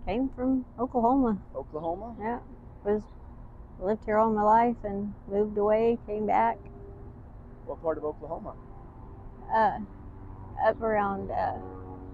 Came from Oklahoma. Oklahoma? Yeah. Lived here all my life and moved away, came back. What part of Oklahoma? Up around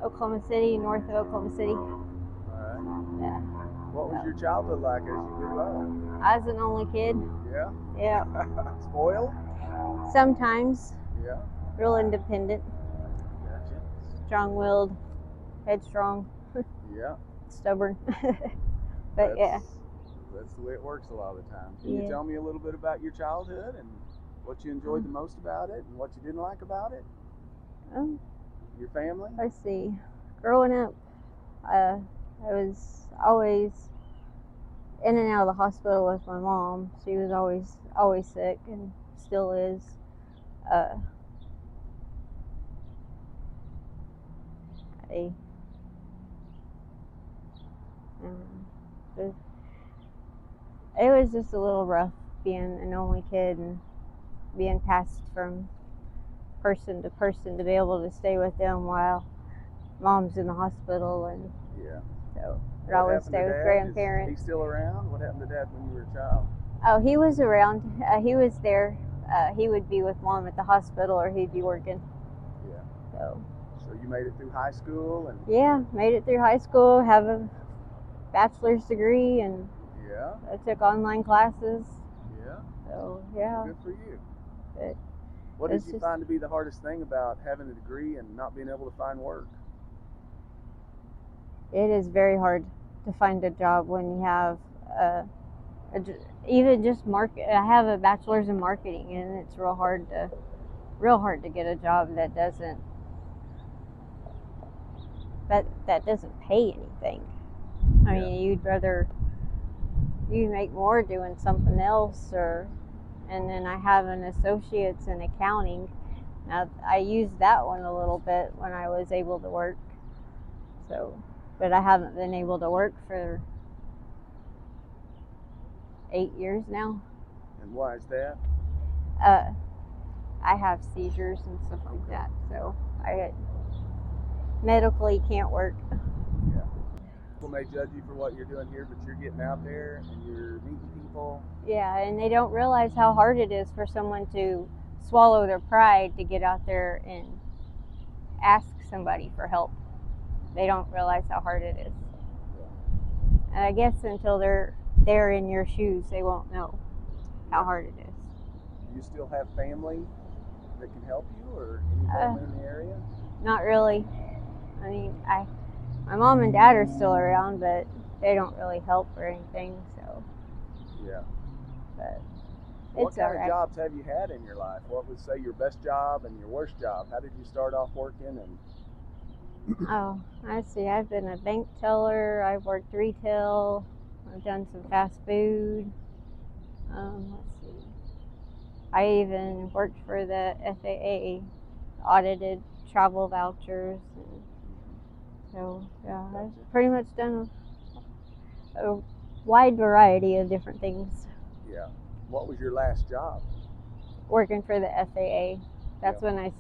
Oklahoma City, north of Oklahoma City. All right. Yeah. What was your childhood like as you grew up? I was an only kid. Yeah? Yeah. Spoiled? Sometimes. Yeah. Real independent. Gotcha. Strong-willed, headstrong. Yeah. Stubborn. But yeah. That's the way it works a lot of the time. Can you Yeah. tell me a little bit about your childhood and what you enjoyed the most about it and what you didn't like about it? Your family? Let's see. Growing up, I was always in and out of the hospital with my mom. She was always sick and still is. It was just a little rough being an only kid and being passed from person to person to be able to stay with them while mom's in the hospital, and Yeah. so I'd always stay with grandparents. Is he still around? What happened to Dad when you were a child? Oh, he was around. He was there. He would be with mom at the hospital, or he'd be working. Yeah. So you made it through high school and yeah, made it through high school, have a bachelor's degree, and yeah, I took online classes. Yeah. So yeah. Good for you. But what did you find to be the hardest thing about having a degree and not being able to find work? It is very hard to find a job when you have even just market. I have a bachelor's in marketing, and it's real hard to get a job that doesn't pay anything. I mean, you'd rather you make more doing something else, and then I have an associate's in accounting. Now I used that one a little bit when I was able to work. So, but I haven't been able to work for 8 years now. And why is that? I have seizures and stuff like that, so I medically can't work. Yeah. People may judge you for what you're doing here, but you're getting out there and you're meeting people. Yeah, and they don't realize how hard it is for someone to swallow their pride to get out there and ask somebody for help. They don't realize how hard it is. Yeah. And I guess until they're in your shoes, they won't know how hard it is. Do you still have family that can help you, or any family in the area? Not really. I mean, my mom and dad are still around, but they don't really help or anything. So yeah. But what kind of jobs have you had in your life? What would say your best job and your worst job? How did you start off working? And oh, I see. I've been a bank teller. I've worked retail. I've done some fast food. Let's see. I even worked for the FAA, audited travel vouchers. And so, yeah, I've pretty much done a wide variety of different things. Yeah. What was your last job? Working for the FAA. That's when I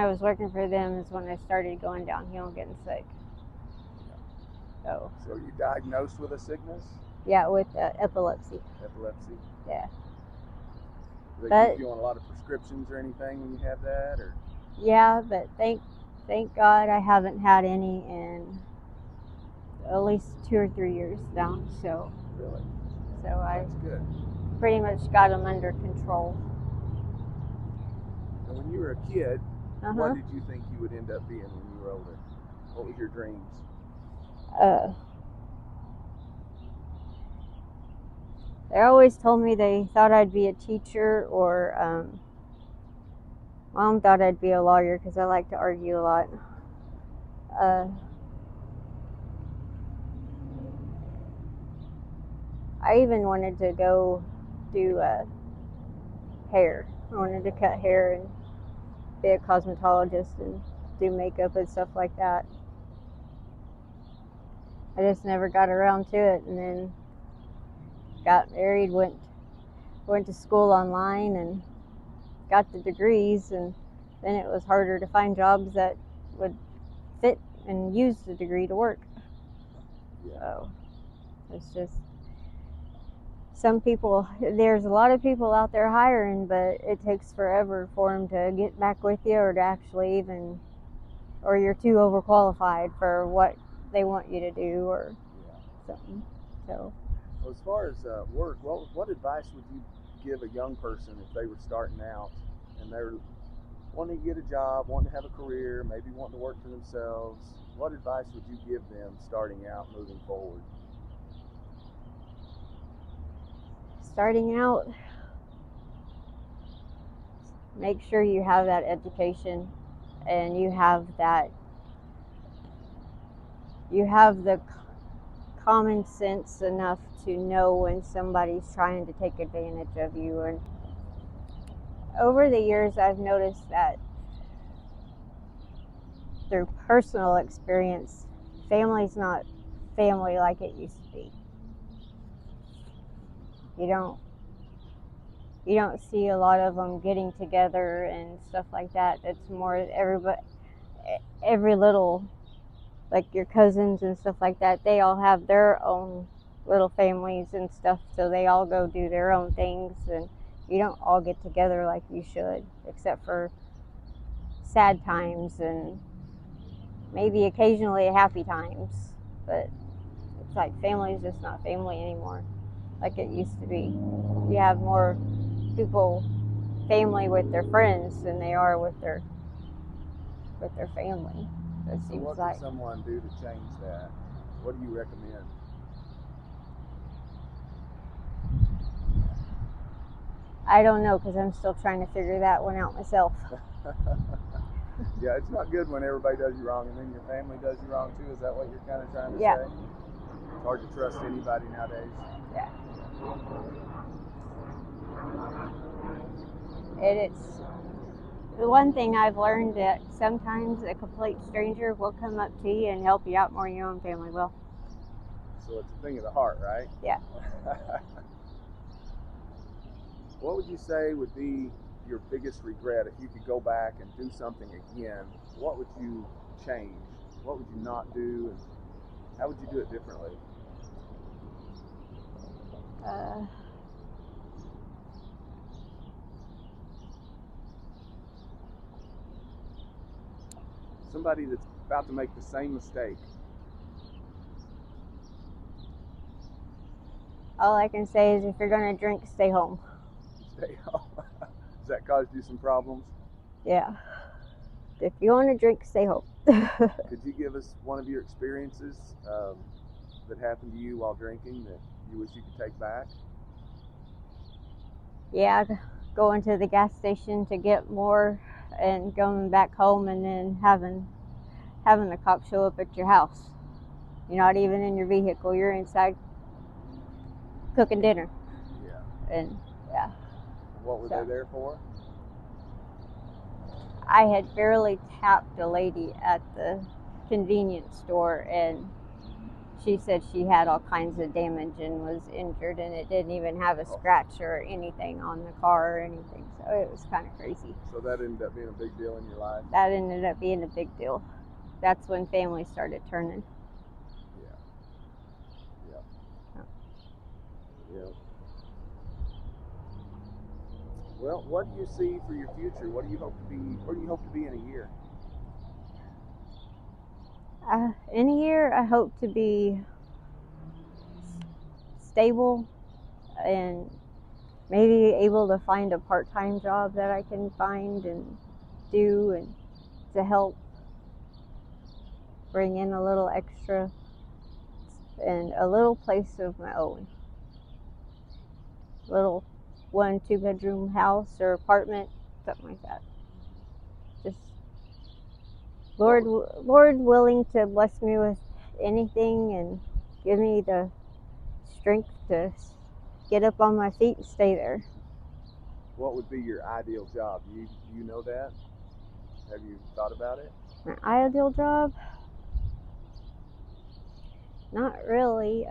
was working for them is when I started going downhill and getting sick. Yeah. So you diagnosed with a sickness? Yeah, with epilepsy. Epilepsy? Yeah. Do they keep you on a lot of prescriptions or anything when you have that, or? Yeah, but thank God I haven't had any in at least 2 or 3 years now. So really, so I that's good. Pretty much got them under control. And when you were a kid, what did you think you would end up being when you were older? What was your dreams? They always told me they thought I'd be a teacher, or Mom thought I'd be a lawyer because I like to argue a lot. I even wanted to go do hair. I wanted to cut hair and be a cosmetologist and do makeup and stuff like that. I just never got around to it, and then got married, went to school online and got the degrees, and then it was harder to find jobs that would fit and use the degree to work. Yeah. So it's just some people. There's a lot of people out there hiring, but it takes forever for them to get back with you, or to actually even, or you're too overqualified for what they want you to do, or something. So. Well, as far as work, what advice would you give a young person if they were starting out and they're wanting to get a job, wanting to have a career, maybe wanting to work for themselves? What advice would you give them starting out, moving forward? Starting out, make sure you have that education, and you have the common sense enough to know when somebody's trying to take advantage of you. And over the years, I've noticed that through personal experience, family's not family like it used to be. You don't see a lot of them getting together and stuff like that. It's more every little, like your cousins and stuff like that, they all have their own little families and stuff, so they all go do their own things, and you don't all get together like you should, except for sad times and maybe occasionally happy times. But it's like family's just not family anymore like it used to be. You have more people family with their friends than they are with their family. It So seems what like. can someone do to change that? What do you recommend? I don't know, because I'm still trying to figure that one out myself. Yeah, it's not good when everybody does you wrong and then your family does you wrong too. Is that what you're kind of trying to Yeah. say? It's hard to trust anybody nowadays. Yeah. It's the one thing I've learned, that sometimes a complete stranger will come up to you and help you out more than your own family will. So it's a thing of the heart, right? Yeah. What would you say would be your biggest regret if you could go back and do something again? What would you change? What would you not do? And how would you do it differently? Somebody that's about to make the same mistake. All I can say is, if you're going to drink, stay home. Stay home. Has that caused you some problems? Yeah. If you want to drink, stay home. Could you give us one of your experiences that happened to you while drinking that you wish you could take back? Yeah, going to the gas station to get more and going back home, and then having the cops show up at your house. You're not even in your vehicle. You're inside cooking dinner. Yeah. And yeah. What were they there for? I had barely tapped a lady at the convenience store, and she said she had all kinds of damage and was injured, and it didn't even have a scratch or anything on the car or anything. So it was kind of crazy. So that ended up being a big deal in your life? That ended up being a big deal. That's when family started turning. Yeah. Well, what do you see for your future? What do you hope to be? Where do you hope to be in a year? In a year, I hope to be stable and maybe able to find a part-time job that I can find and do, and to help bring in a little extra, and a little place of my own. Little 1-2 bedroom house or apartment, something like that. Just Lord willing to bless me with anything and give me the strength to get up on my feet and stay there. What would be your ideal job? Do you know that? Have you thought about it? My ideal job? Not really.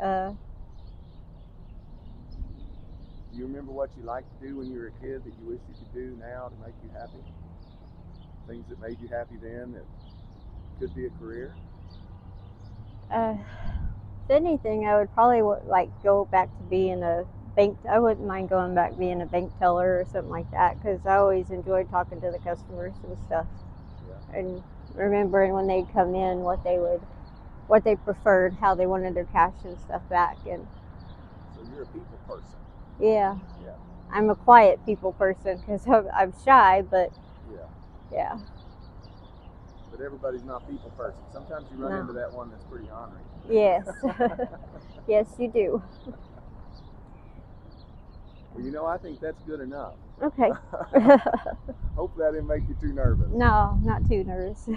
Do you remember what you liked to do when you were a kid that you wish you could do now to make you happy? Things that made you happy then that could be a career? anything, I would probably like go back to being a bank. I wouldn't mind going back being a bank teller or something like that because I always enjoyed talking to the customers and stuff, Yeah. and remembering when they'd come in what they preferred, how they wanted their cash and stuff back, and So you're a people person. yeah. Yeah. I'm a quiet people person because I'm shy, but Yeah. yeah. But everybody's not people person. Sometimes you run No. into that one that's pretty ornery. Yes. Yes, you do. Well, I think that's good enough. Okay. Hopefully I didn't make you too nervous. No, not too nervous.